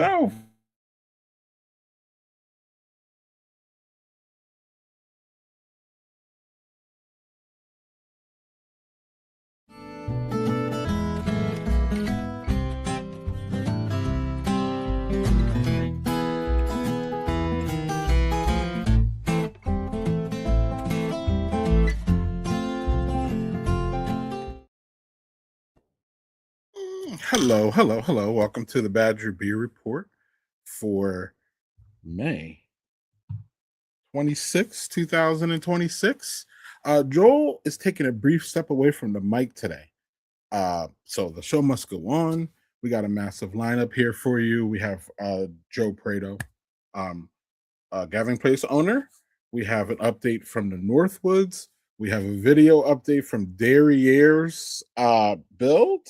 Oh, hello, hello, hello. Welcome to the Badger Beer Report for May 26, 2026. Joel is taking a brief step away from the mic today. So the show must go on. We got a massive lineup here for you. We have Joe Prado, um, Gathering Place owner. We have an update from the Northwoods. We have a video update from Derriere's build.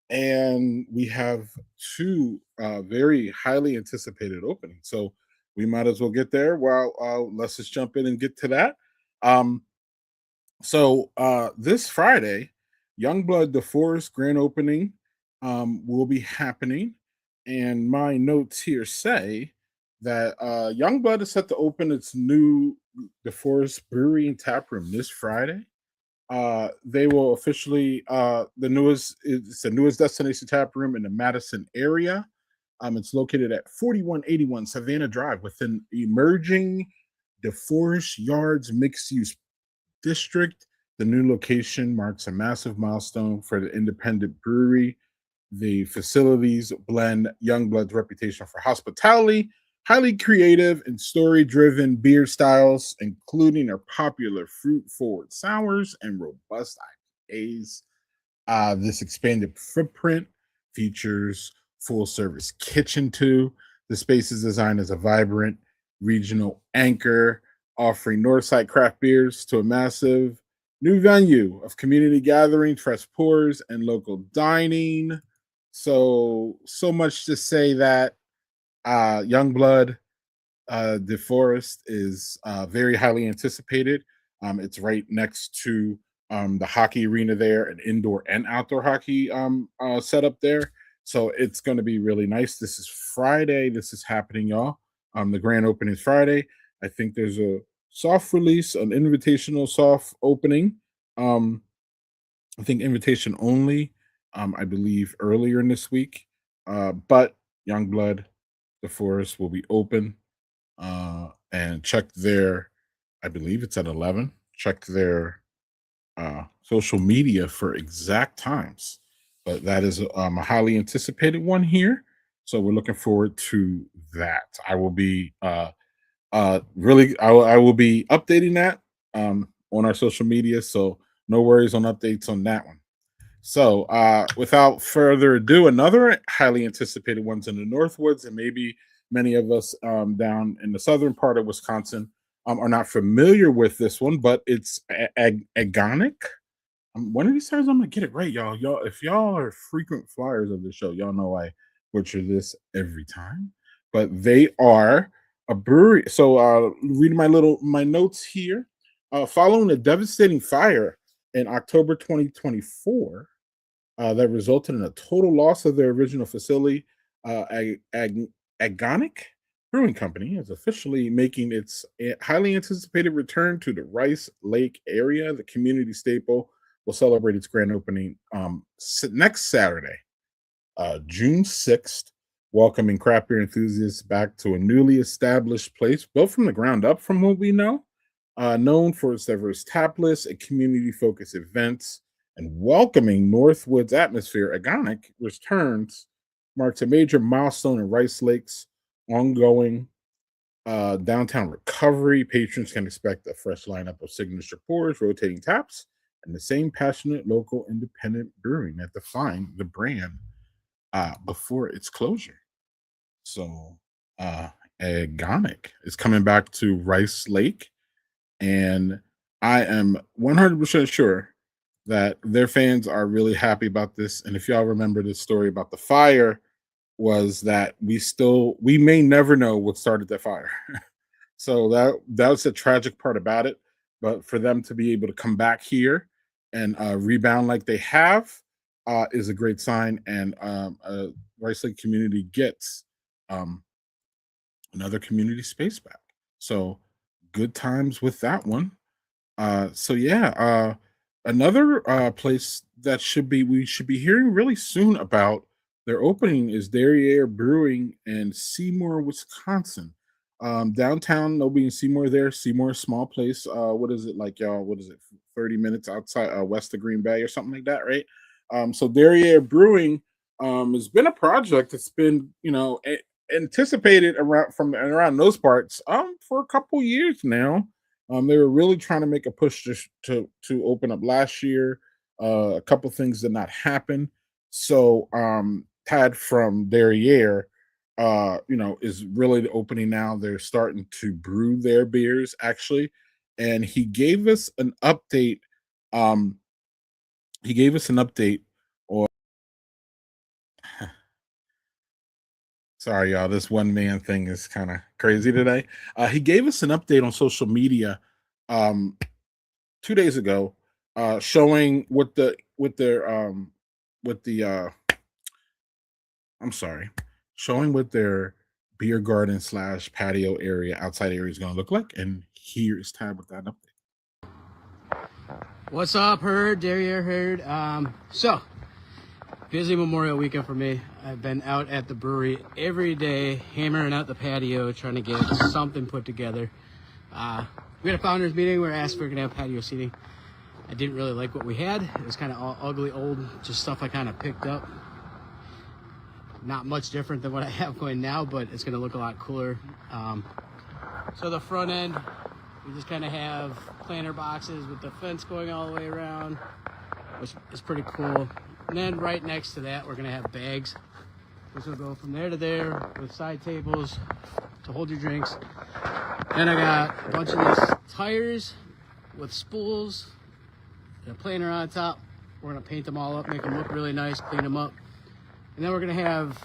And we have two very highly anticipated openings. So we might as well get there. Well, let's just jump in and get to that. Um, this Friday, Youngblood DeForest grand opening will be happening, and my notes here say that Youngblood is set to open its new DeForest Brewery and taproom this Friday. They will officially it's the newest destination tap room in the Madison area. It's located at 4181 Savannah Drive within emerging DeForest Yards mixed use district. The new location marks a massive milestone for the independent brewery. The facilities blend Youngblood's reputation for hospitality, highly creative and story driven beer styles, including their popular fruit forward sours and robust IPAs. This expanded footprint features full service kitchen too. The space is designed as a vibrant regional anchor, offering Northside craft beers to a massive new venue of community gatherings, fresh pours, and local dining. So much to say that Youngblood DeForest is very highly anticipated. It's right next to the hockey arena there, an indoor and outdoor hockey setup there. So it's going to be really nice. This is Friday. This is happening, y'all. The grand opening is Friday. I think there's a soft release, an invitational soft opening. Um, I think invitation only. I believe earlier in this week. But Youngblood, the Forest will be open. And check their, I believe it's at 11. Check their social media for exact times. But that is a highly anticipated one here. So we're looking forward to that. I will be I will be updating that on our social media. So no worries on updates on that one. So, without further ado, another highly anticipated one's in the Northwoods, and maybe many of us down in the southern part of Wisconsin are not familiar with this one, but it's agonic. One of these times I'm gonna get it right, y'all. Y'all, if y'all are frequent flyers of the show, y'all know I butcher this every time. But they are a brewery. So, reading my notes here, following a devastating fire in October 2024 that resulted in a total loss of their original facility. Agonic Brewing Company is officially making its highly anticipated return to the Rice Lake area. The community staple will celebrate its grand opening next Saturday, June 6th, welcoming craft beer enthusiasts back to a newly established place built from the ground up, from what we know, known for its diverse tap list and community focused events and welcoming Northwoods atmosphere. Agonic returns marks a major milestone in Rice Lake's ongoing downtown recovery. Patrons can expect a fresh lineup of signature pours, rotating taps, and the same passionate local independent brewing that defined the brand before its closure. So, Agonic is coming back to Rice Lake, and I am 100% sure that their fans are really happy about this. And if y'all remember the story about the fire, was that we may never know what started that fire. So that was the tragic part about it. But for them to be able to come back here and rebound like they have is a great sign. And Rice Lake community gets um, another community space back. So good times with that one. So yeah, another place that we should be hearing really soon about their opening is Derriere Brewing in Seymour, Wisconsin. Downtown, no being Seymour there. Seymour, small place. What is it like, y'all? What is it? 30 minutes outside west of Green Bay or something like that, right? So Derriere Brewing has been a project that's been, anticipated around those parts for a couple years now. They were really trying to make a push to open up last year. A couple things did not happen. So Tad from Derriere, is really the opening now. They're starting to brew their beers actually, and he gave us an update. Um, he gave us an update. Or sorry, y'all, this one man thing is kind of crazy today. He gave us an update on social media. Um, 2 days ago, showing with the I'm sorry, showing what their beer garden slash patio area outside area is going to look like. And here is Tab with that update. What's up, herd? Derriere herd. So busy Memorial weekend for me. I've been out at the brewery every day, hammering out the patio, trying to get something put together. We had a founders meeting where I asked if we were gonna have patio seating. I didn't really like what we had. It was kind of all ugly, old, just stuff I kind of picked up. Not much different than what I have going now, but it's gonna look a lot cooler. So the front end, we just kind of have planter boxes with the fence going all the way around, which is pretty cool. And then right next to that, we're gonna have bags. This will go from there to there with side tables to hold your drinks. Then I got a bunch of these tires with spools and a planter on top. We're gonna paint them all up, make them look really nice, clean them up. And then we're gonna have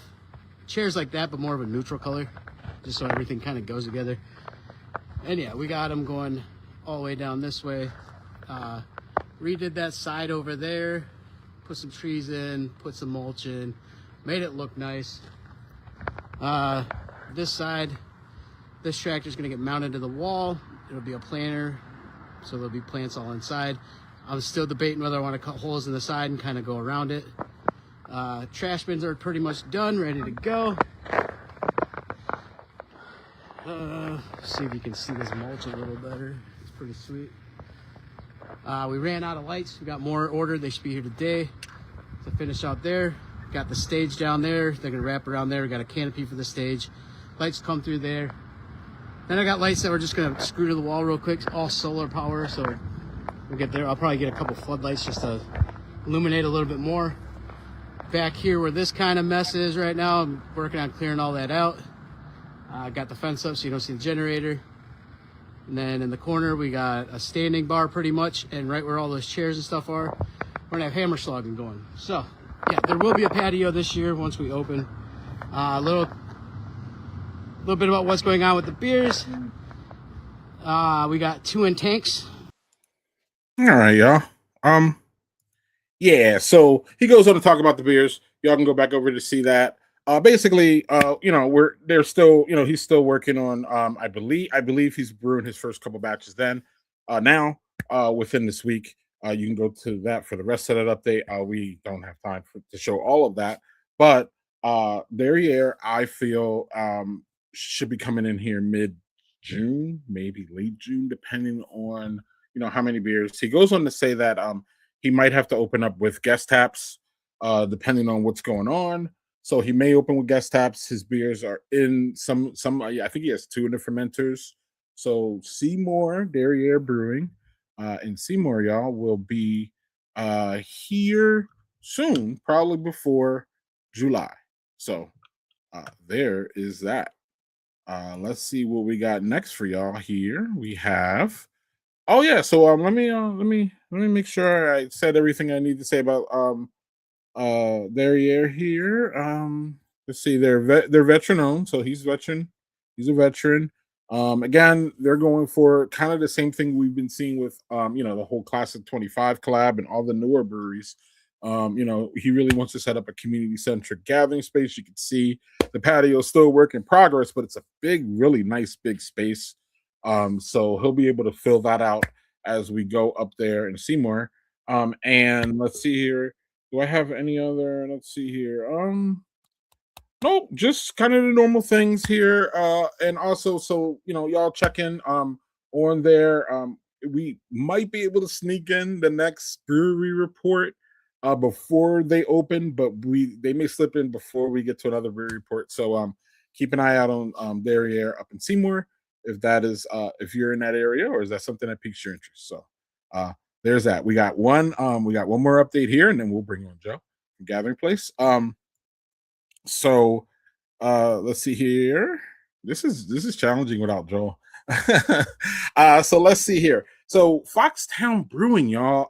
chairs like that, but more of a neutral color, just so everything kind of goes together. And yeah, we got them going all the way down this way. Redid that side over there, put some trees in, put some mulch in, made it look nice. This side, this tractor's gonna get mounted to the wall. It'll be a planter, so there'll be plants all inside. I'm still debating whether I want to cut holes in the side and kind of go around it. Trash bins are pretty much done, ready to go. See if you can see this mulch a little better. It's pretty sweet. We ran out of lights. We got more ordered. They should be here today to finish out there. Got the stage down there. They're gonna wrap around there. We got a canopy for the stage. Lights come through there. Then I got lights that we're just gonna screw to the wall real quick. All solar power, so we'll get there. I'll probably get a couple floodlights just to illuminate a little bit more. Back here where this kind of mess is right now, I'm working on clearing all that out. Got the fence up so you don't see the generator. And then in the corner, we got a standing bar pretty much. And right where all those chairs and stuff are, we're gonna have hammer slogging going. So yeah, there will be a patio this year once we open. A little bit about what's going on with the beers. We got 2 in tanks. All right, y'all. Yeah, so he goes on to talk about the beers. Y'all can go back over to see that. Basically, they're still, he's still working on. I believe he's brewing his first couple batches. Then, now, within this week, you can go to that for the rest of that update. We don't have time to show all of that, but Derriere, I feel, should be coming in here mid June, maybe late June, depending on how many beers. He goes on to say that he might have to open up with guest taps, depending on what's going on. So he may open with guest taps. His beers are in some. I think he has 2 in the fermenters. So Seymour Derriere Brewing in Seymour, y'all, will be here soon, probably before July. So there is that. Let's see what we got next for y'all here. We have. Oh yeah, so let me make sure I said everything I need to say about Derriere here. Let's see, they're veteran owned, so he's a veteran. Again, they're going for kind of the same thing we've been seeing with the whole class of 25 collab and all the newer breweries. He really wants to set up a community-centric gathering space. You can see the patio is still a work in progress, but it's a big, really nice big space. So he'll be able to fill that out as we go up there and see more. And let's see here. Do I have any other? Let's see here. Nope, just kind of the normal things here. And also, so y'all check in on there. We might be able to sneak in the next brewery report before they open, but they may slip in before we get to another brewery report. So keep an eye out on Derriere up in Seymour if that is if you're in that area, or is that something that piques your interest. So there's that. We got one more update here, and then we'll bring on Joe from Gathering Place. So let's see here. This is challenging without Joel. So let's see here. So Foxtown Brewing, y'all.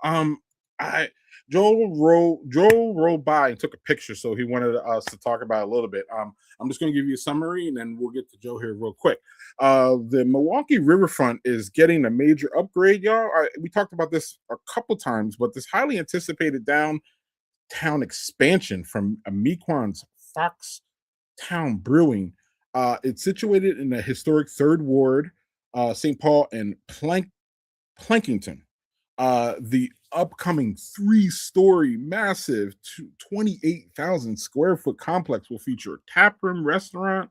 Joel rolled by and took a picture, so he wanted us to talk about it a little bit. I'm just going to give you a summary, and then we'll get to Joe here real quick. The Milwaukee Riverfront is getting a major upgrade, y'all. We talked about this a couple times, but this highly anticipated downtown expansion from Mequon's Foxtown Brewing. It's situated in the historic Third Ward, St. Paul, and Plankington. The upcoming 3-story, massive 28,000 square foot complex will feature a taproom, restaurant,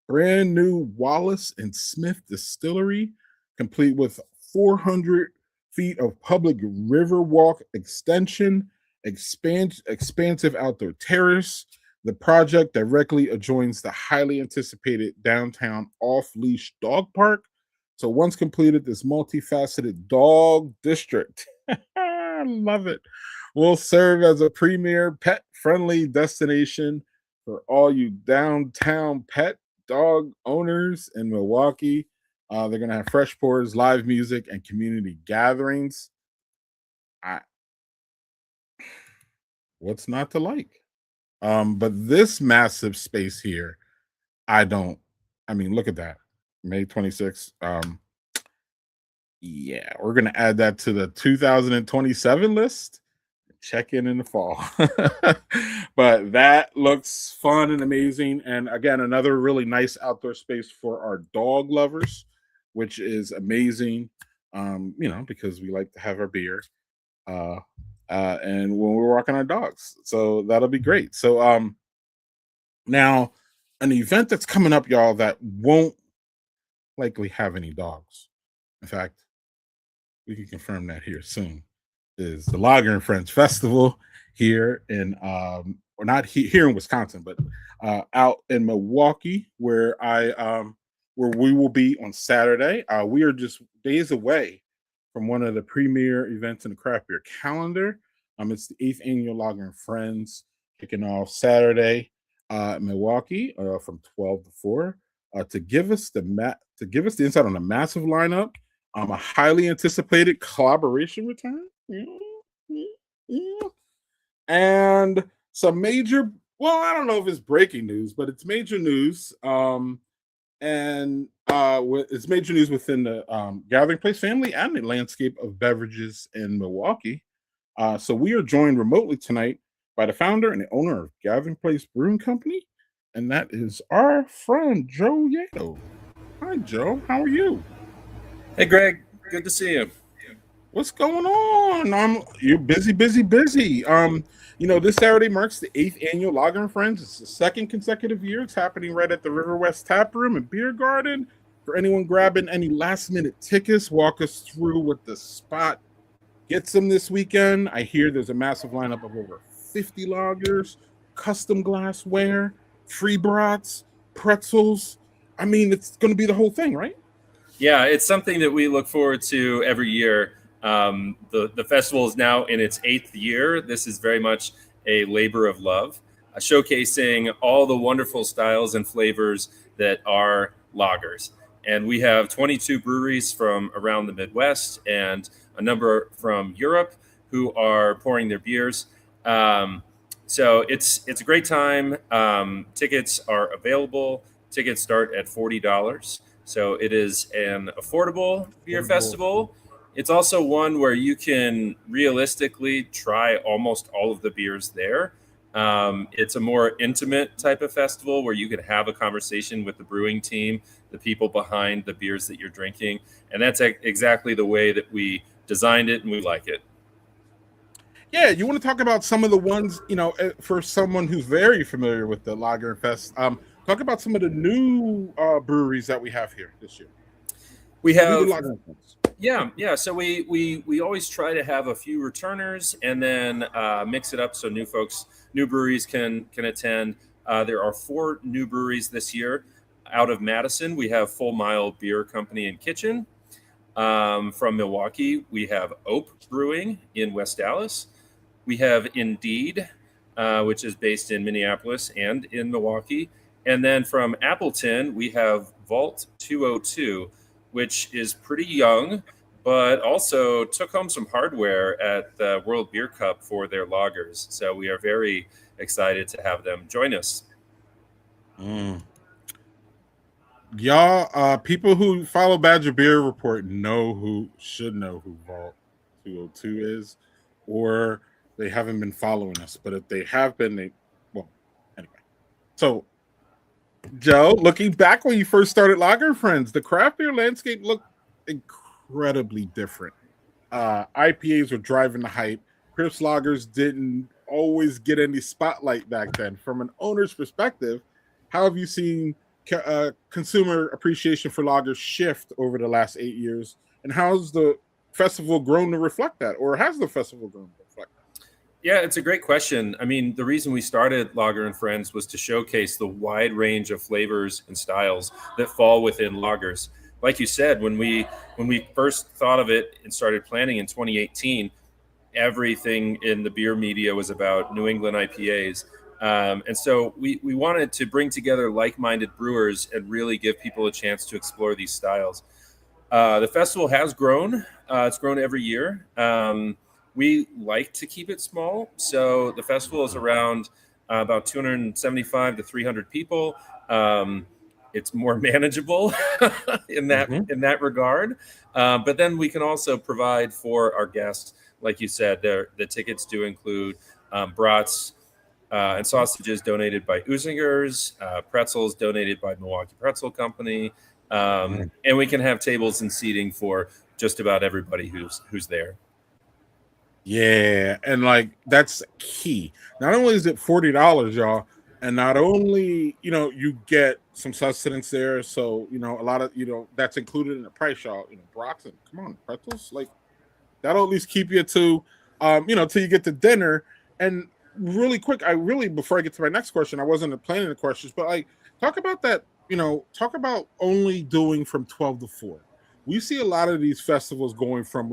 brand new Wallace and Smith distillery, complete with 400 feet of public river walk extension, expansive outdoor terrace. The project directly adjoins the highly anticipated downtown off-leash dog park. So once completed, this multifaceted dog district, I love it, will serve as a premier pet-friendly destination for all you downtown pet dog owners in Milwaukee. They're going to have fresh pours, live music, and community gatherings. What's not to like? But this massive space here, look at that. May 26th. Yeah, we're gonna add that to the 2027 list. Check in the fall. But that looks fun and amazing. And again, another really nice outdoor space for our dog lovers, which is amazing. Because we like to have our beer. And when we're walking our dogs. So that'll be great. So now an event that's coming up, y'all, that won't likely have any dogs. In fact, we can confirm that here soon, is the Lager and Friends Festival here in or not here in Wisconsin, but out in Milwaukee, where we will be on Saturday. We are just days away from one of the premier events in the craft beer calendar. It's the 8th annual Lager and Friends, kicking off Saturday in Milwaukee from 12 to 4. To give us the insight on the massive lineup, a highly anticipated collaboration return, and some major. Well, I don't know if it's breaking news, but it's major news. It's major news within the Gathering Place family and the landscape of beverages in Milwaukee. So we are joined remotely tonight by the founder and the owner of Gathering Place Brewing Company, and that is our friend Joe Yato. Hi, Joe. How are you? Hey, Greg. Good to see you. What's going on? You're busy. This Saturday marks the 8th annual Lager and Friends. It's the second consecutive year. It's happening right at the River West Tap Room and Beer Garden. For anyone grabbing any last-minute tickets, walk us through what the spot gets them this weekend. I hear there's a massive lineup of over 50 lagers, custom glassware, free brats, pretzels. It's going to be the whole thing, right? Yeah, it's something that we look forward to every year. The festival is now in its 8th year. This is very much a labor of love, showcasing all the wonderful styles and flavors that are lagers. And we have 22 breweries from around the Midwest and a number from Europe who are pouring their beers. So it's a great time. Tickets are available. Tickets start at $40. So it is an affordable beer festival. It's also one where you can realistically try almost all of the beers there. It's a more intimate type of festival where you can have a conversation with the brewing team, the people behind the beers that you're drinking. And that's exactly the way that we designed it, and we like it. Yeah, you want to talk about some of the ones, for someone who's very familiar with the Lager Fest. Talk about some of the new breweries that we have here this year. We have, Lagerfest. yeah. So we always try to have a few returners and then mix it up so new breweries can attend. There are 4 new breweries this year. Out of Madison, we have Full Mile Beer Company and Kitchen. From Milwaukee, we have Ope Brewing in West Dallas. We have Indeed, which is based in Minneapolis and in Milwaukee. And then from Appleton, we have Vault 202, which is pretty young, but also took home some hardware at the World Beer Cup for their lagers. So we are very excited to have them join us. Y'all, people who follow Badger Beer Report should know who Vault 202 is, or they haven't been following us. But if they have been, anyway. So, Joe, looking back when you first started Lager Friends, the craft beer landscape looked incredibly different. IPAs were driving the hype. Crisp lagers didn't always get any spotlight back then. From an owner's perspective, how have you seen consumer appreciation for lagers shift over the last 8 years? And how's the festival grown to reflect that? Or has the festival grown to reflect that? Yeah, it's a great question. I mean, the reason we started Lager and Friends was to showcase the wide range of flavors and styles that fall within lagers. Like you said, when we first thought of it and started planning in 2018, everything in the beer media was about New England IPAs. And so we wanted to bring together like-minded brewers and really give people a chance to explore these styles. The festival has grown. It's grown every year. We like to keep it small. So the festival is around about 275 to 300 people. It's more manageable in that regard. But then we can also provide for our guests, like you said, the tickets do include brats and sausages donated by Uzinger's, pretzels donated by Milwaukee Pretzel Company, and we can have tables and seating for just about everybody who's there. Yeah, and that's key. Not only is it $40, y'all, and not only you get some sustenance there, so a lot of that's included in the price, y'all. Brats and come on, pretzels, that'll at least keep you to till you get to dinner. And really quick, before I get to my next question, I wasn't planning the questions, but talk about that. Talk about only doing from 12 to 4. We see a lot of these festivals going from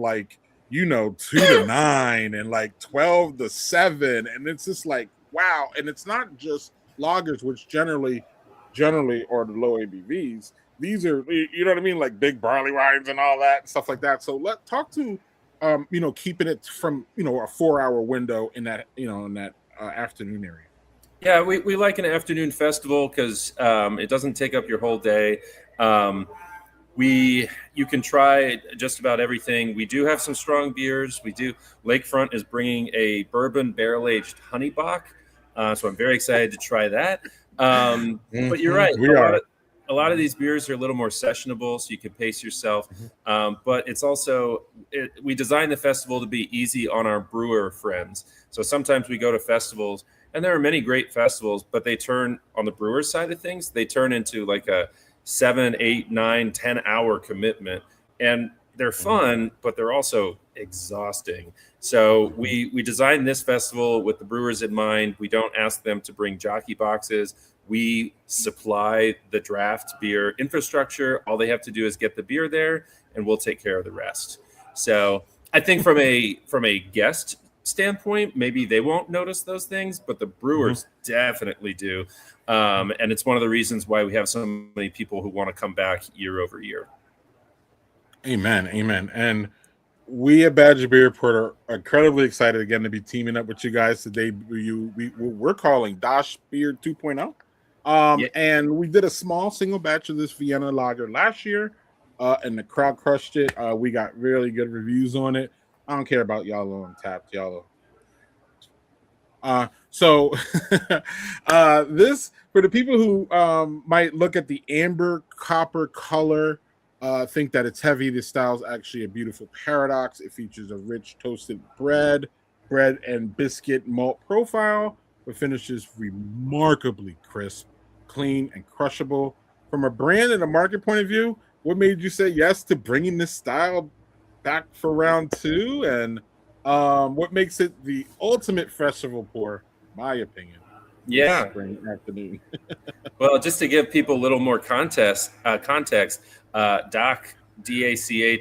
2 to 9 and 12 to 7, and it's just wow. And it's not just lagers, which generally are the low ABVs. These are, what I mean, big barley wines and all that stuff like that. So let's talk to keeping it from a 4-hour window in that afternoon area. Yeah, we like an afternoon festival because it doesn't take up your whole day. You can try just about everything. We do have some strong beers. Lakefront is bringing a bourbon barrel-aged honey bock, so I'm very excited to try that. But you're right. A lot of these beers are a little more sessionable, so you can pace yourself. But it's also we designed the festival to be easy on our brewer friends. So sometimes we go to festivals, and there are many great festivals, but they turn on the brewer side of things. They turn into a 7, 8, 9, 10-hour commitment, and they're fun, but they're also exhausting. So we designed this festival with the brewers in mind. We don't ask them to bring jockey boxes. We supply the draft beer infrastructure. All they have to do is get the beer there, and we'll take care of the rest. So I think from a guest standpoint, maybe they won't notice those things, but the brewers definitely do. And it's one of the reasons why we have so many people who want to come back year over year. Amen. And we at Badger Beer Report are incredibly excited again to be teaming up with you guys today. We're calling Dachsbier 2.0. And we did a small single batch of this Vienna lager last year. and the crowd crushed it. We got really good reviews on it. I don't care about y'all on Tapped, y'all. So this for the people who might look at the amber copper color, think that it's heavy. This style is actually a beautiful paradox. It features a rich toasted bread and biscuit malt profile, but finishes remarkably crisp, clean, and crushable. From a brand and a market point of view, what made you say yes to bringing this style back for round two? And what makes it the ultimate festival pour, my opinion, this Yeah. spring afternoon? Well, just to give people a little more context, DACH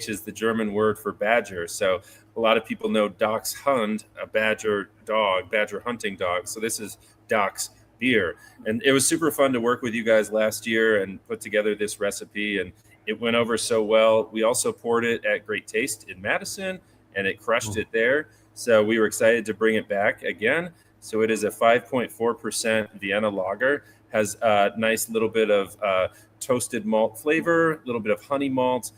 is the German word for badger. So a lot of people know Dachshund, a badger dog, badger hunting dog. So this is Dachsbier. And it was super fun to work with you guys last year and put together this recipe. And it went over so well. We also poured it at Great Taste in Madison, and it crushed it there. So we were excited to bring it back again. So it is a 5.4% Vienna lager, has a nice little bit of toasted malt flavor, a little bit of honey malt.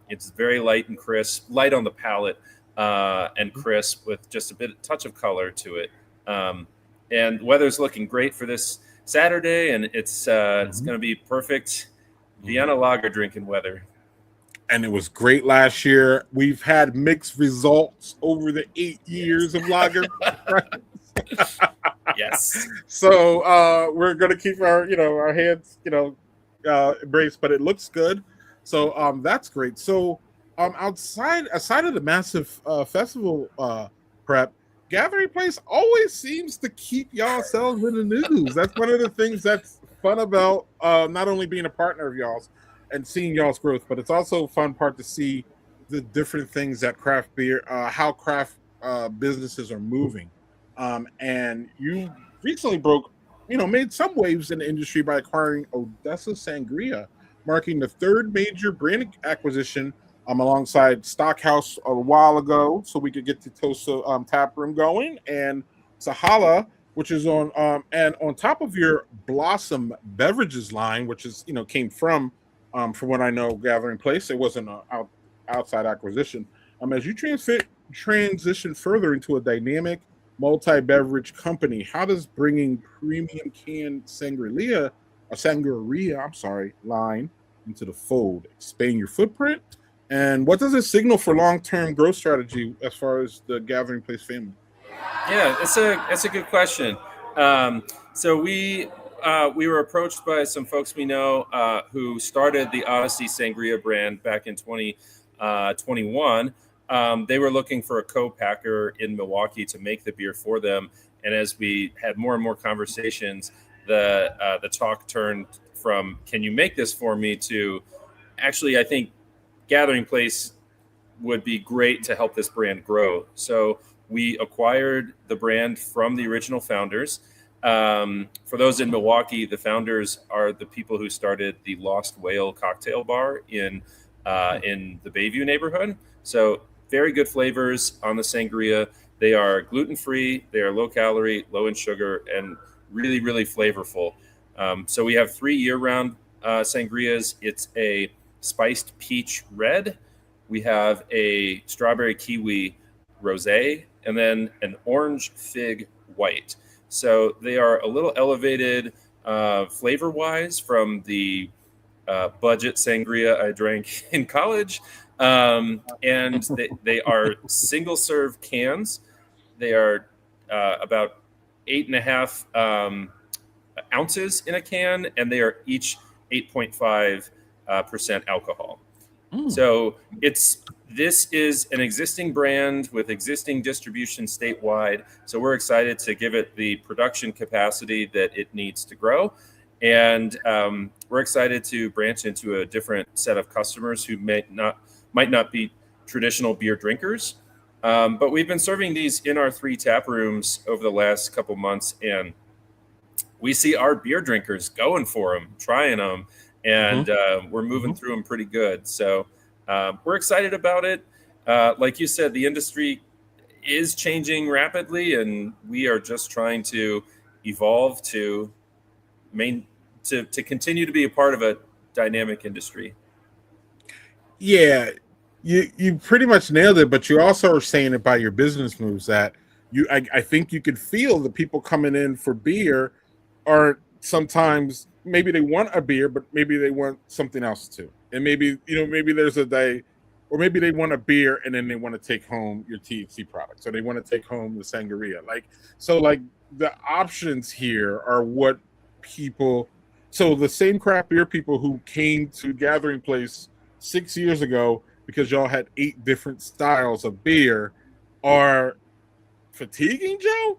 It's very light and crisp, light on the palate, and crisp with just a touch of color to it. And weather's looking great for this Saturday, and it's going to be perfect Vienna lager drinking weather. And it was great last year. We've had mixed results over the 8 years of lager. Yes. So we're gonna keep our our hands embraced, but it looks good. So that's great. So aside of the massive festival prep, Gathering Place always seems to keep y'all selves in the news. That's one of the things that's fun about not only being a partner of y'all's and seeing y'all's growth, but it's also a fun part to see the different things that craft beer, how craft businesses are moving. And you recently made some waves in the industry by acquiring Odyssea Sangria, marking the third major brand acquisition alongside Stockhouse a while ago, so we could get the Tosa taproom going, and Sahala, which is on and on top of your Blossom beverages line, which is came from what I know, Gathering Place. It wasn't an outside acquisition. As you transition further into a dynamic multi-beverage company, how does bringing premium canned sangria, line into the fold expand your footprint? And what does it signal for long-term growth strategy as far as the Gathering Place family? Yeah, it's a good question. So we were approached by some folks we know who started the Odyssey Sangria brand back in 2021. They were looking for a co-packer in Milwaukee to make the beer for them. And as we had more and more conversations, the talk turned from "Can you make this for me?" to actually, I think Gathering Place would be great to help this brand grow. So we acquired the brand from the original founders. For those in Milwaukee, the founders are the people who started the Lost Whale cocktail bar in the Bayview neighborhood. So very good flavors on the sangria. They are gluten-free, they are low calorie, low in sugar, and really, really flavorful. So we have 3 year-round sangrias. It's a spiced peach red. We have a strawberry kiwi rosé, and then an orange fig white. So they are a little elevated flavor-wise from the budget sangria I drank in college. And they are single-serve cans. They are about 8.5 ounces in a can, and they are each 8.5% alcohol. So this is an existing brand with existing distribution statewide. So we're excited to give it the production capacity that it needs to grow. And we're excited to branch into a different set of customers who might not be traditional beer drinkers. But we've been serving these in our 3 tap rooms over the last couple months, and we see our beer drinkers going for them, trying them, and we're moving through them pretty good. So we're excited about it. Like you said, the industry is changing rapidly, and we are just trying to evolve to continue to be a part of a dynamic industry. Yeah, you pretty much nailed it, but you also are saying it by your business moves that I think you could feel the people coming in for beer are sometimes maybe they want a beer, but maybe they want something else too. And maybe maybe there's a day or maybe they want a beer and then they want to take home your THC products or they want to take home the sangria. Like the options here are what people so the same craft beer people who came to Gathering Place 6 years ago because y'all had 8 different styles of beer are fatiguing, Joe?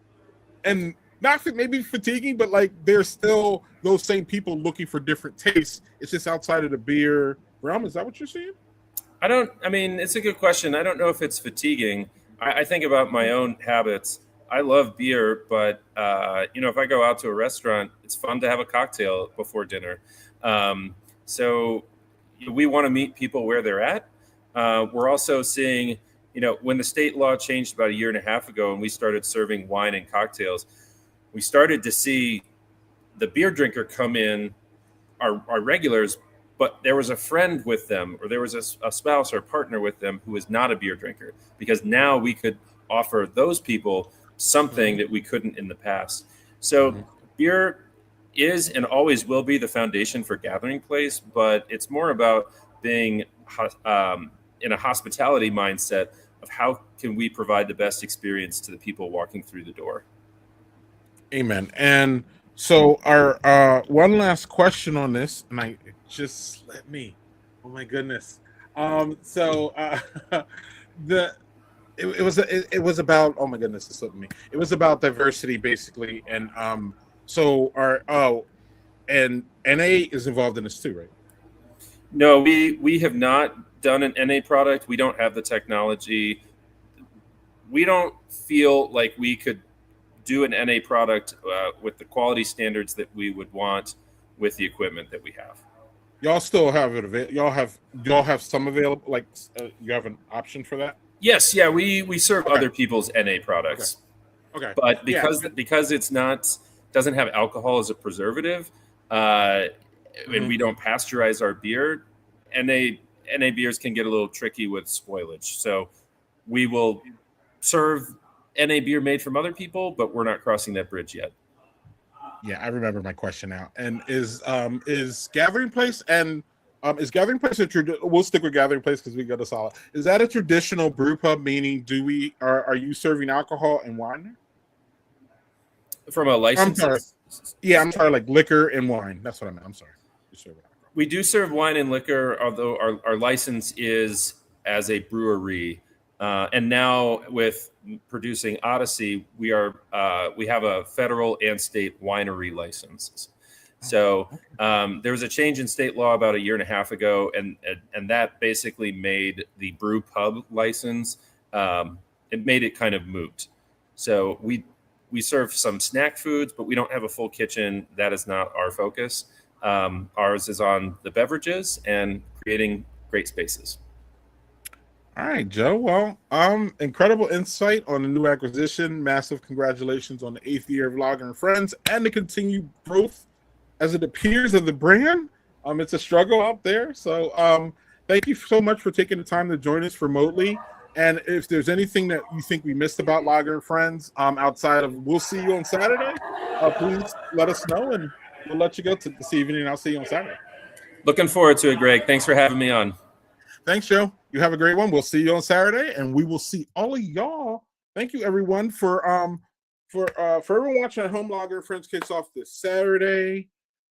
And not maybe fatiguing, but like there's still those same people looking for different tastes. It's just outside of the beer realm. Is that what you're saying? I mean, it's a good question. I don't know if it's fatiguing. I think about my own habits. I love beer, but if I go out to a restaurant, it's fun to have a cocktail before dinner. So we want to meet people where they're at. We're also seeing, when the state law changed about a year and a half ago and we started serving wine and cocktails, we started to see the beer drinker come in, our regulars, but there was a friend with them or there was a spouse or partner with them who was not a beer drinker, because now we could offer those people something that we couldn't in the past. So beer is and always will be the foundation for Gathering Place, but it's more about being in a hospitality mindset of how can we provide the best experience to the people walking through the door. Amen. And so our one last question on this, and I just let me. Oh my goodness. So the it was about oh my goodness, it slipped me. It was about diversity basically, and so our and NA is involved in this too, right? No, we have not done an NA product. We don't have the technology. We don't feel like we could do an NA product with the quality standards that we would want with the equipment that we have. Y'all still have it available. Y'all have some available. Like you have an option for that. Yes, yeah, we serve other people's NA products. Okay. But because it's not doesn't have alcohol as a preservative, and we don't pasteurize our beer, NA beers can get a little tricky with spoilage. So we will serve NA beer made from other people, but we're not crossing that bridge yet. Yeah, I remember my question now. And is Gathering Place and is Gathering Place we'll stick with Gathering Place because we got a solid. Is that a traditional brew pub? Meaning, are you serving alcohol and wine there? From a license? I'm sorry. Yeah, I'm sorry, like liquor and wine. That's what I meant. I'm sorry. We do serve wine and liquor, although our license is as a brewery. And now with producing Odyssey, we have a federal and state winery licenses. So there was a change in state law about a year and a half ago, and that basically made the brew pub license. It made it kind of moot. So we serve some snack foods, but we don't have a full kitchen. That is not our focus. Ours is on the beverages and creating great spaces. All right, Joe. Well, incredible insight on the new acquisition. Massive congratulations on the 8th year of Lager and Friends and the continued growth as it appears of the brand. It's a struggle out there. So thank you so much for taking the time to join us remotely. And if there's anything that you think we missed about Lager and Friends, outside of we'll see you on Saturday, please let us know and we'll let you go to this evening, and I'll see you on Saturday. Looking forward to it, Greg. Thanks for having me on. Thanks, Joe. You have a great one. We'll see you on Saturday, and we will see all of y'all. Thank you, everyone, for everyone watching at home. Lager and Friends kicks off this Saturday,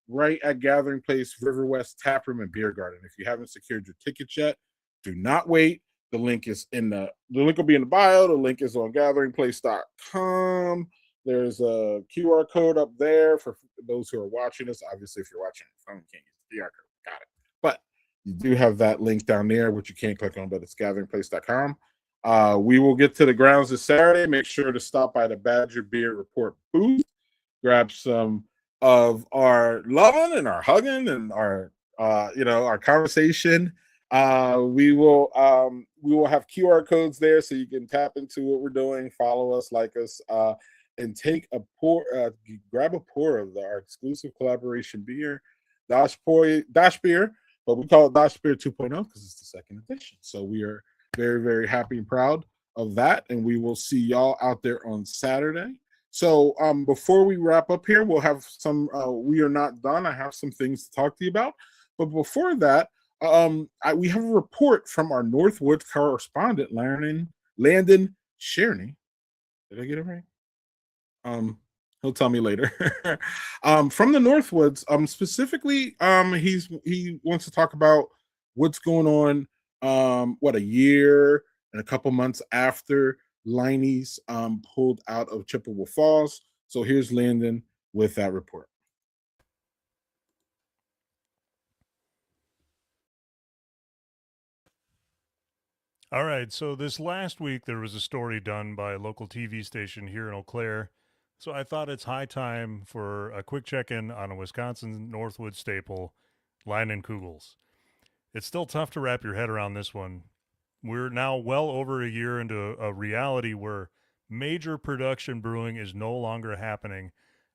right at Gathering Place, River West Taproom and Beer Garden. If you haven't secured your tickets yet, do not wait. The link is the link will be in the bio. The link is on gatheringplace.com. There's a QR code up there for those who are watching us. Obviously, if you're watching on your phone, you can't use the QR code. Got it. But you do have that link down there, which you can't click on, but it's gatheringplace.com. We will get to the grounds this Saturday. Make sure to stop by the Badger Beer Report booth. Grab some of our loving and our hugging and our our conversation. We will have QR codes there so you can tap into what we're doing, follow us, like us, and take a pour, grab a pour of our exclusive collaboration beer, Dachsbier. but we call it Dachsbier 2.0 because it's the second edition. So we are very, very happy and proud of that. And we will see y'all out there on Saturday. So before we wrap up here, we'll have some, we are not done. I have some things to talk to you about. But before that, we have a report from our Northwoods correspondent, Landon Sherney. Did I get it right? He'll tell me later. From the Northwoods, specifically, he wants to talk about what's going on. What, a year and a couple months after Liney's pulled out of Chippewa Falls. So here's Landon with that report. All right, so this last week there was a story done by a local TV station here in Eau Claire. So I thought it's high time for a quick check-in on a Wisconsin Northwood staple, Leinenkugels. It's still tough to wrap your head around this one. We're now well over a year into a reality where major production brewing is no longer happening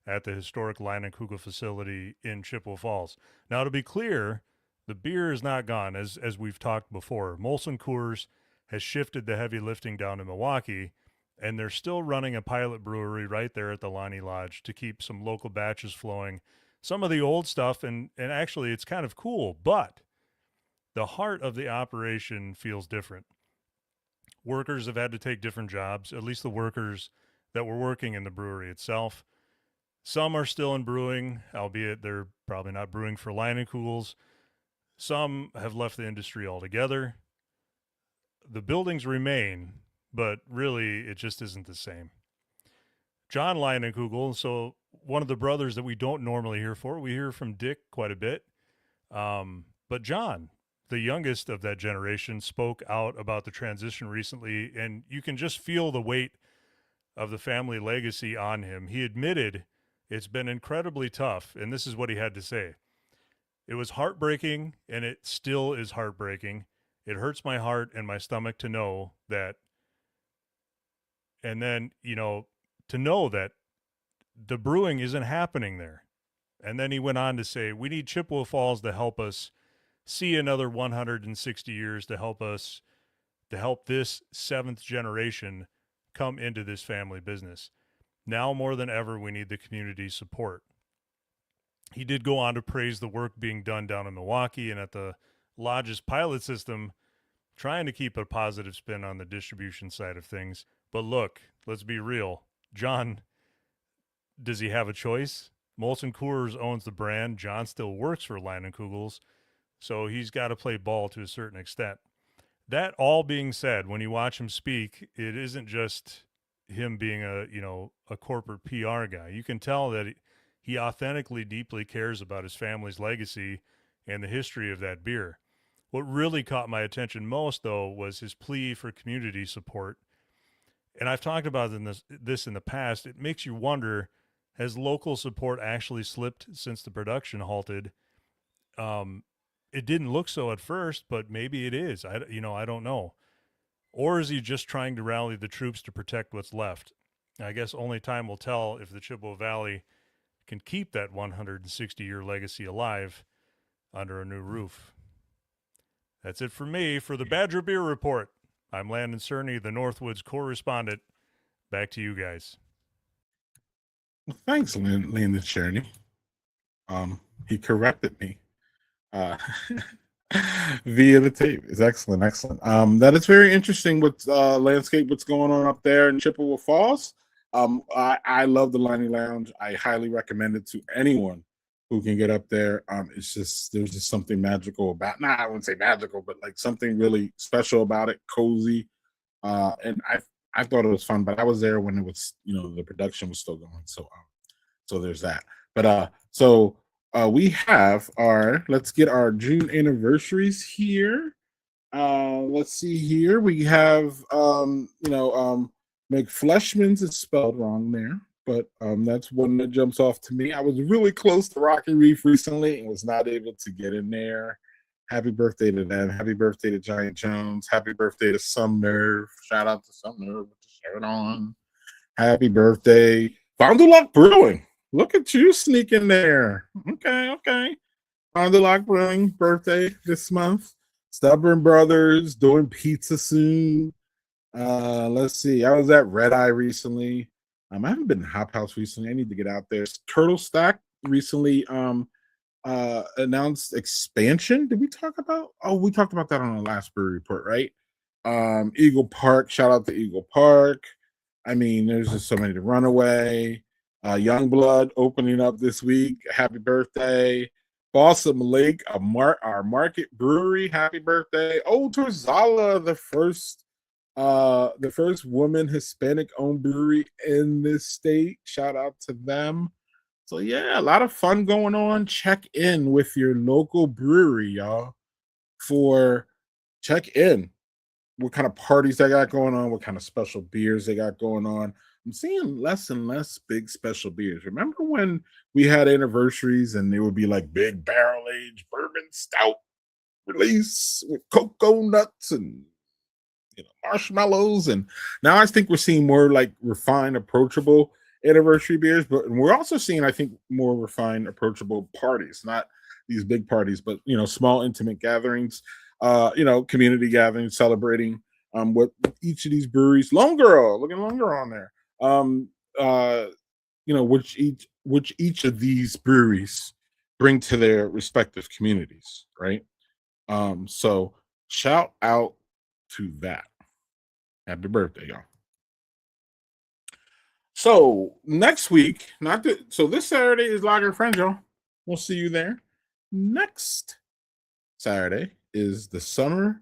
at the historic Leinenkugel facility in Chippewa Falls. Now, to be clear, the beer is not gone, as we've talked before. Molson Coors has shifted the heavy lifting down to Milwaukee, and they're still running a pilot brewery right there at the Lonnie Lodge to keep some local batches flowing. Some of the old stuff, and actually it's kind of cool, but the heart of the operation feels different. Workers have had to take different jobs, at least the workers that were working in the brewery itself. Some are still in brewing, albeit they're probably not brewing for Leinenkugels. Some have left the industry altogether. The buildings remain, but really it just isn't the same. John Leinenkugel, so one of the brothers that we don't normally hear for, we hear from Dick quite a bit. But John, the youngest of that generation, spoke out about the transition recently, and you can just feel the weight of the family legacy on him. He admitted it's been incredibly tough, and this is what he had to say. It was heartbreaking, and it still is heartbreaking. It hurts my heart and my stomach to know that, and then, to know that the brewing isn't happening there. And then he went on to say, we need Chippewa Falls to help us see another 160 years, to help this seventh generation come into this family business. Now more than ever, we need the community support. He did go on to praise the work being done down in Milwaukee and at the Lodge's pilot system, trying to keep a positive spin on the distribution side of things. But look, let's be real. John, does he have a choice? Molson Coors owns the brand. John still works for Leinenkugels, so he's got to play ball to a certain extent. That all being said, when you watch him speak, it isn't just him being a corporate PR guy. You can tell that he authentically, deeply cares about his family's legacy and the history of that beer. What really caught my attention most, though, was his plea for community support. And I've talked about this in the past. It makes you wonder, has local support actually slipped since the production halted? It didn't look so at first, but maybe it is. I don't know. Or is he just trying to rally the troops to protect what's left? I guess only time will tell if the Chippewa Valley can keep that 160-year legacy alive under a new roof. That's it for me. For the Badger Beer Report, I'm Landon Cerny, the Northwoods correspondent. Back to you guys. Well, thanks, Landon Sherney. He corrected me via the tape. It's excellent. That is very interesting with landscape, what's going on up there in Chippewa Falls. I love the Lonnie Lounge. I highly recommend it to anyone who can get up there. There's just something magical about, I wouldn't say magical, but like something really special about it, cozy. And I thought it was fun, but I was there when it was, the production was still going. So there's that. But we have let's get our June anniversaries here. Let's see here. We have McFleshman's is spelled wrong there, but that's one that jumps off to me. I was really close to Rocky Reef recently and was not able to get in there. Happy birthday to them. Happy birthday to Giant Jones. Happy birthday to Sumner. Shout out to Sumner with the shirt on. Happy birthday. Fond du Lac Brewing. Look at you sneaking there. Okay. Fond du Lac Brewing birthday this month. Stubborn Brothers doing pizza soon. Let's see. I was at Red Eye recently. I haven't been to Hop House recently. I need to get out there. Turtle Stack recently announced expansion. Did we talk about? Oh, we talked about that on the last brewery report, right? Eagle Park. Shout out to Eagle Park. I mean, there's just so many to Runaway. Youngblood opening up this week. Happy birthday. Balsam Lake, our market brewery. Happy birthday. Oh, Torzala, the first woman Hispanic owned brewery in this state. Shout out to them. So yeah, a lot of fun going on. Check in with your local brewery, y'all. Check in what kind of parties they got going on, what kind of special beers they got going on. I'm seeing less and less big special beers. Remember when we had anniversaries and it would be like big barrel aged bourbon stout release with cocoa nuts and marshmallows, and now I think we're seeing more like refined, approachable anniversary beers, but we're also seeing, I think, more refined, approachable parties, not these big parties, but small, intimate gatherings, community gatherings, celebrating what each of these breweries. Lone Girl, looking Lone Girl on there. Which each of these breweries bring to their respective communities, right? So shout out to that. Happy birthday, y'all. So next week, so this Saturday is Lager and Friends, y'all. We'll see you there. Next Saturday is the summer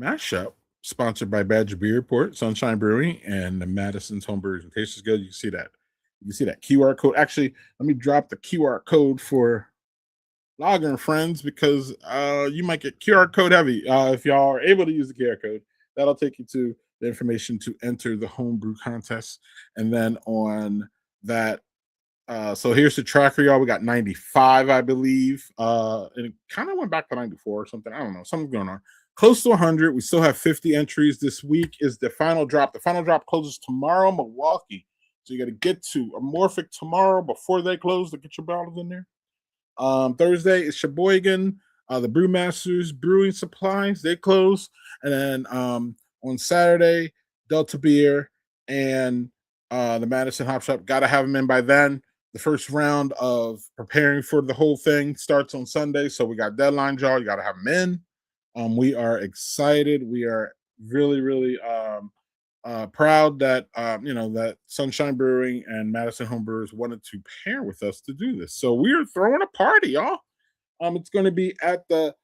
mashup sponsored by Badger Beer Report, Sunshine Brewing, and the Madison's Home Breweries and Tastes Good. You see that. You see that QR code. Actually, let me drop the QR code for Lager and Friends, because you might get QR code heavy. If y'all are able to use the QR code, that'll take you to the information to enter the homebrew contest. And then on that, so here's the tracker, y'all. We got 95, I believe. And it kind of went back to 94 or something. I don't know. Something's going on. Close to 100. We still have 50 entries. This week is the final drop. The final drop closes tomorrow, Milwaukee. So you got to get to Amorphic tomorrow before they close to get your bottles in there. Thursday is Sheboygan, the Brewmasters Brewing Supplies. They close. And then on Saturday, Delta Beer and the Madison Hop Shop. Got to have them in by then. The first round of preparing for the whole thing starts on Sunday. So we got deadlines, y'all. You got to have them in. We are excited. We are really, really proud that that Sunshine Brewing and Madison Home Brewers wanted to pair with us to do this. So we're throwing a party, y'all. It's going to be at the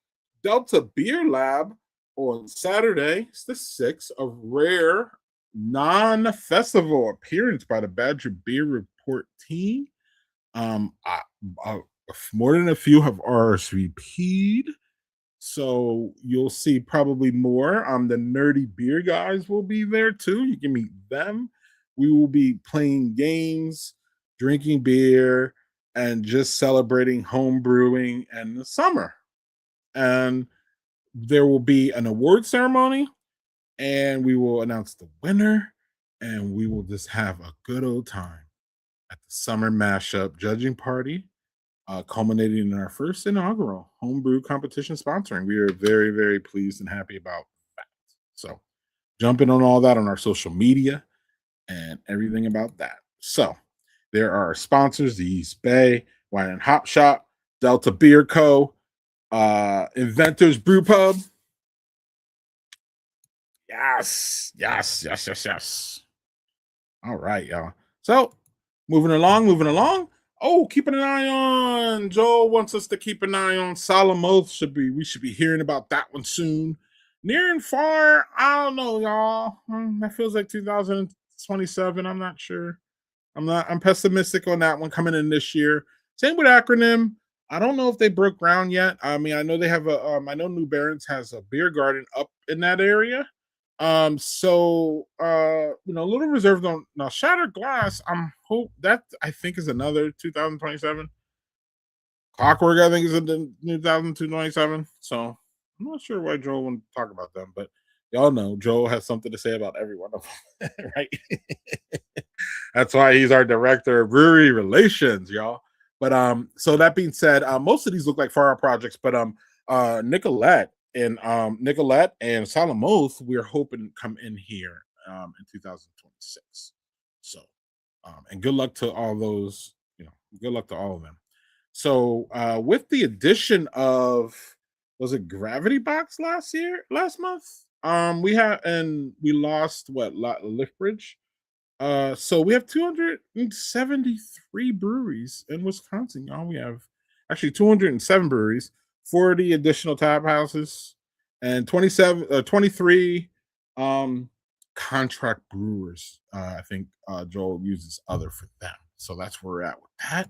Delta Beer Lab on Saturday. It's the 6th, a rare non-festival appearance by the Badger Beer Report team. More than a few have RSVP'd. So you'll see probably more. The Nerdy Beer guys will be there too. You can meet them. We will be playing games, drinking beer, and just celebrating home brewing and the summer. And there will be an award ceremony, and we will announce the winner, and we will just have a good old time at the summer mashup judging party. Culminating in our first inaugural homebrew competition sponsoring. We are very, very pleased and happy about that. So jumping on all that on our social media and everything about that. So there are our sponsors, the East Bay Wine and Hop Shop, Delta Beer Co., Inventors Brew Pub. Yes. All right, y'all. So moving along. Oh, keeping an eye on. Joel wants us to keep an eye on Solemn Oath. We should be hearing about that one soon. Near and far, I don't know, y'all. That feels like 2027. I'm not sure. I'm pessimistic on that one coming in this year. Same with Acronym. I don't know if they broke ground yet. I mean, I know they have I know New Barons has a beer garden up in that area. So a little reserved on now Shattered Glass. I think is another 2027. Clockwork, I think, is in 2027. So I'm not sure why Joel wouldn't talk about them, but y'all know Joel has something to say about every one of them, right? That's why he's our director of brewery relations, y'all. But so that being said, most of these look like far out projects, but Nicolette and Salamoth, we're hoping to come in here in 2026. So and good luck to all those, good luck to all of them. So with the addition of, was it Gravity Box last month? We lost what, Liftbridge. So we have 273 breweries in Wisconsin. Y'all, we have actually 207 breweries, 40 additional tap houses, and 23 contract brewers. I think Joel uses other for them. So that's where we're at with that.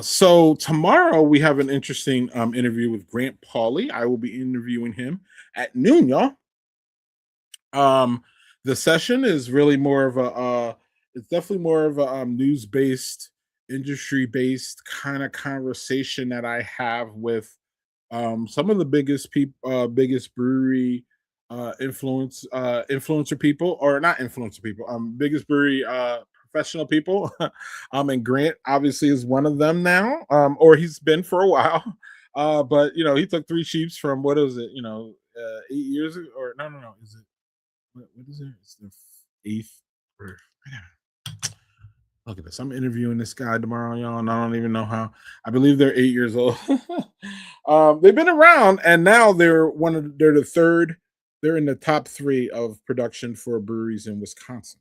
So tomorrow we have an interesting interview with Grant Pauly. I will be interviewing him at noon, y'all. The session is really more of a it's definitely more of a news-based, industry-based kind of conversation that I have with some of the biggest biggest brewery influencer people, or not influencer people, biggest brewery professional people. And Grant obviously is one of them now, or he's been for a while. But he took 3 sheeps from, what is it, 8 years ago, or no, is it, what is it? It's the 8th. Or look at this. I'm interviewing this guy tomorrow, y'all, and I don't even know how. I believe they're 8 years old. They've been around, and now they're the third. They're in the top 3 of production for breweries in Wisconsin.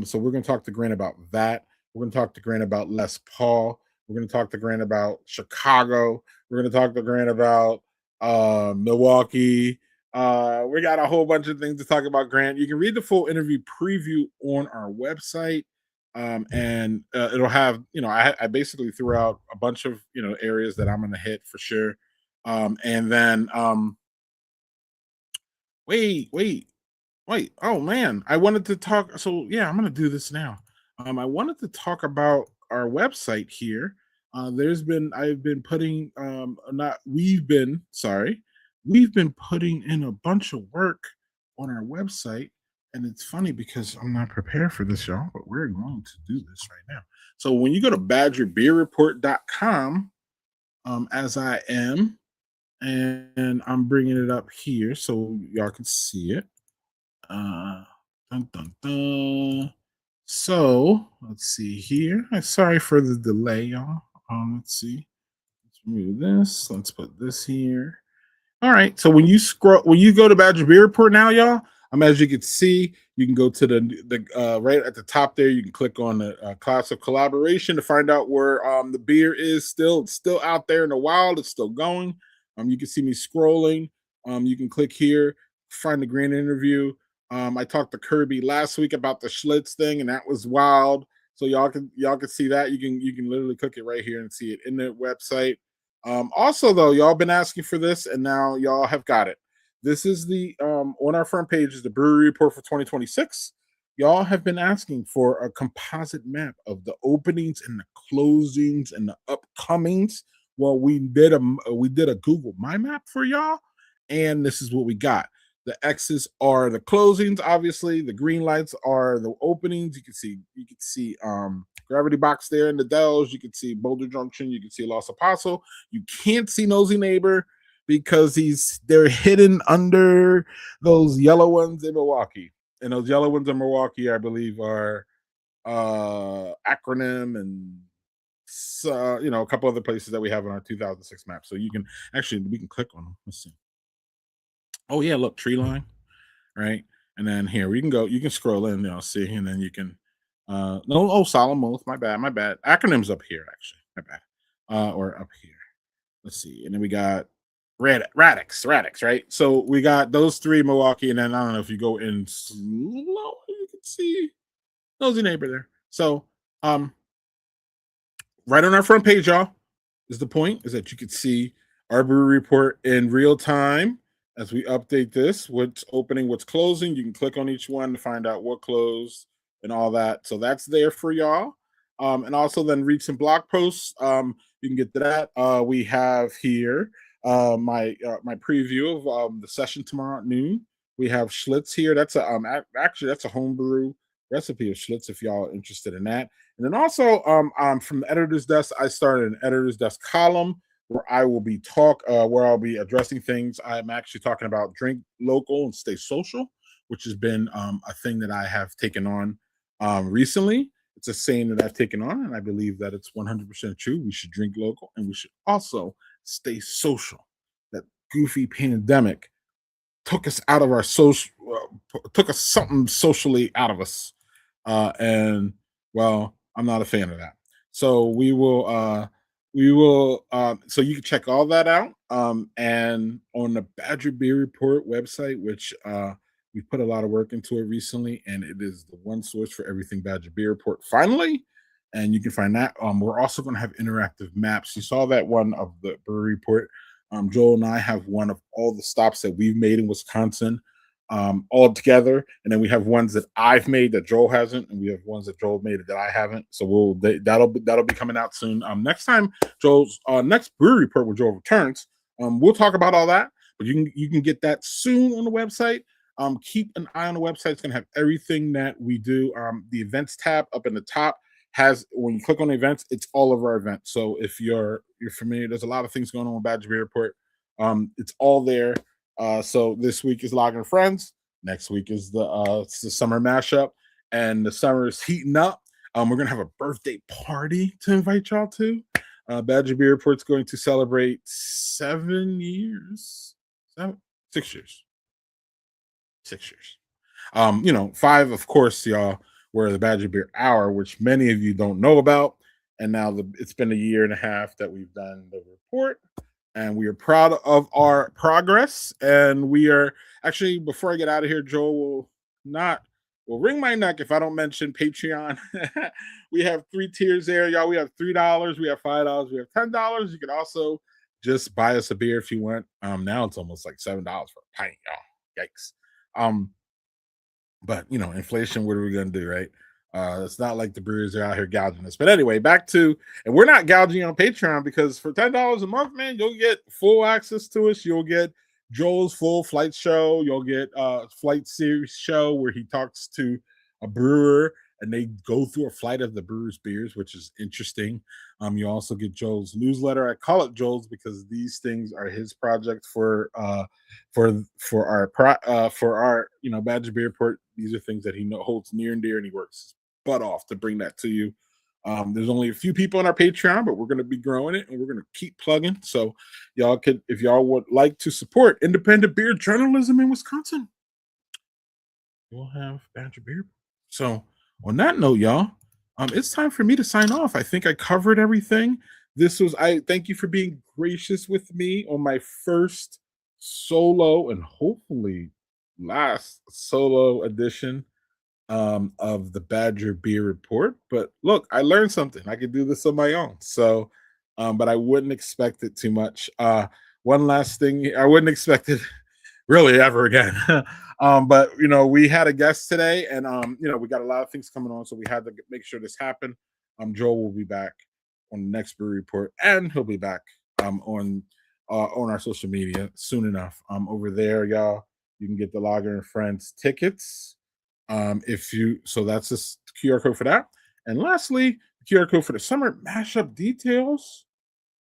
So we're going to talk to Grant about that. We're going to talk to Grant about Les Paul. We're going to talk to Grant about Chicago. We're going to talk to Grant about Milwaukee. We got a whole bunch of things to talk about, Grant. You can read the full interview preview on our website. And it'll have, I basically threw out a bunch of, areas that I'm going to hit for sure. And then, wait. Oh man, I wanted to talk. So yeah, I'm going to do this now. I wanted to talk about our website here. We've been putting in a bunch of work on our website. And it's funny because I'm not prepared for this, y'all, but we're going to do this right now. So when you go to badgerbeerreport.com, as I am, and I'm bringing it up here so y'all can see it. Dun, dun, dun. So let's see here. Sorry for the delay, y'all. Let's see. Let's remove this. Let's put this here. All right. So when you go to Badger Beer Report now, y'all, as you can see, you can go to the right at the top there. You can click on the class of collaboration to find out where the beer is still out there in the wild. It's still going. You can see me scrolling. You can click here, find the Grant interview. I talked to Kirby last week about the Schlitz thing, and that was wild. So y'all can see that. You can literally click it right here and see it in the website. Also, though, y'all been asking for this, and now y'all have got it. This is the on our front page is the brewery report for 2026. Y'all have been asking for a composite map of the openings and the closings and the upcomings. Well, we did a Google My Map for y'all, and this is what we got. The X's are the closings, obviously. The green lights are the openings. You can see Gravity Box there in the Dells. You can see Boulder Junction. You can see Los Apostle. You can't see Nosy Neighbor because they're hidden under those yellow ones in Milwaukee. And those yellow ones in Milwaukee, I believe, are Acronym and a couple other places that we have in our 2006 map. So we can click on them. Let's see. Oh yeah, look, tree line, right? And then here we can go. You can scroll in, see, and then you can. Solemn Oath. My bad. Acronyms up here, actually. My bad. Or up here. Let's see. And then we got Radix, right? So we got those 3 Milwaukee, and then I don't know if you go in slow, you can see Nosy Neighbor there. So right on our front page, y'all, is the point, is that you can see our brewery report in real time as we update this. What's opening, what's closing. You can click on each one to find out what closed and all that. So that's there for y'all. And also then read some blog posts. You can get to that. We have here my preview of the session tomorrow at noon. We have Schlitz here. That's a homebrew recipe of Schlitz if y'all are interested in that. And then also, from the editor's desk, I started an editor's desk column where I will be where I'll be addressing things. I'm actually talking about drink local and stay social, which has been a thing that I have taken on recently. It's a saying that I've taken on, and I believe that it's 100% true. We should drink local, and we should also stay social. That goofy pandemic took us out of our social, took us something socially out of us, and well, I'm not a fan of that. So so you can check all that out, and on the Badger Beer Report website, which we put a lot of work into it recently, and it is the one source for everything Badger Beer Report. Finally, and you can find that. We're also going to have interactive maps. You saw that one of the Brewery Report. Joel and I have one of all the stops that we've made in Wisconsin, all together, and then we have ones that I've made that Joel hasn't, and we have ones that Joel made that I haven't. So that'll be coming out soon. Next time Joel's next Brewery Report where Joel returns, we'll talk about all that. But you can get that soon on the website. Keep an eye on the website. It's going to have everything that we do. The events tab up in the top has, when you click on events, it's all of our events. So if you're familiar, there's a lot of things going on with Badger Beer Report. It's all there. So this week is Lager and Friends. Next week is it's the summer mashup, and the summer is heating up. We're gonna have a birthday party to invite y'all to. Badger Beer Report's going to celebrate 6 years. 6 years. 5, of course, y'all, were the Badger Beer Hour, which many of you don't know about. And now it's been a year and a half that we've done the report, and we are proud of our progress. And we are actually, before I get out of here, Joel will wring my neck if I don't mention Patreon. We have 3 tiers there, y'all. We have $3, we have $5, we have $10. You can also just buy us a beer if you want. Now it's almost like $7 for a pint, y'all. Yikes. But inflation, what are we gonna do, right? It's not like the brewers are out here gouging us. But anyway, and we're not gouging on Patreon, because for $10 a month, man, you'll get full access to us. You'll get Joel's full flight show. You'll get flight series show where he talks to a brewer and they go through a flight of the brewer's beers, which is interesting. You also get Joel's newsletter. I call it Joel's because these things are his project for our Badger Beer Report. These are things that he holds near and dear, and he works his butt off to bring that to you. There's only a few people on our Patreon, but we're going to be growing it, and we're going to keep plugging. So y'all could, if y'all would like to support independent beer journalism in Wisconsin, we'll have Badger Beer. So on that note, y'all, it's time for me to sign off. I think I covered everything. I thank you for being gracious with me on my first solo and hopefully last solo edition of the Badger Beer Report. But look, I learned something. I could do this on my own. So, but I wouldn't expect it too much. One last thing, I wouldn't expect it really ever again. But we had a guest today, and we got a lot of things coming on, so we had to make sure this happened. Joel will be back on the next Brewery Report, and he'll be back on our social media soon enough. Over there, y'all, you can get the Lager and Friends tickets. So that's the QR code for that. And lastly, the QR code for the summer mashup details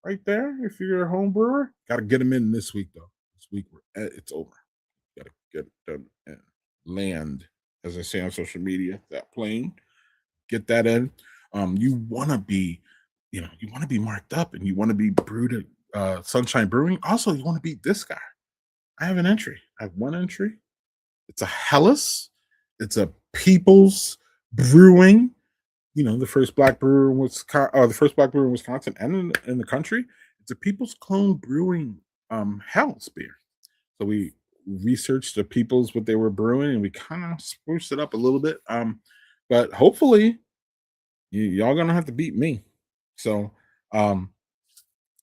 right there. If you're a home brewer, got to get them in this week, though. This week it's over. Got to get it done and land, as I say on social media, that plane. Get that in. You want to be, marked up, and you want to be brewed at Sunshine Brewing. Also, you want to beat this guy. I have an entry. I have one entry. It's a Hellas. It's a People's Brewing. The first black brewer in Wisconsin, and in the country. It's a People's Clone Brewing Hellas beer. So we researched the People's, what they were brewing, and we kind of spruced it up a little bit. But hopefully y'all gonna have to beat me. So and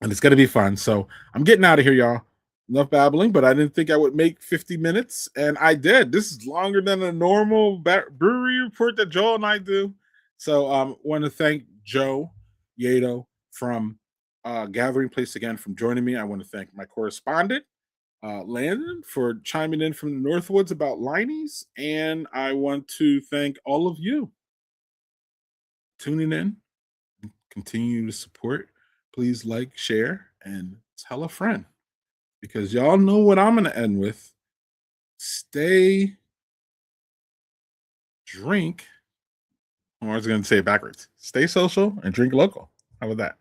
it's gonna be fun. So I'm getting out of here, y'all. Enough babbling, but I didn't think I would make 50 minutes, and I did. This is longer than a normal brewery report that Joel and I do. So want to thank Joe Yato from Gathering Place again for joining me. I want to thank my correspondent, Landon, for chiming in from the Northwoods about Liney's, and I want to thank all of you tuning in. Continue to support. Please like, share, and tell a friend, because y'all know what I'm going to end with. Drink. I was going to say it backwards. Stay social and drink local. How about that?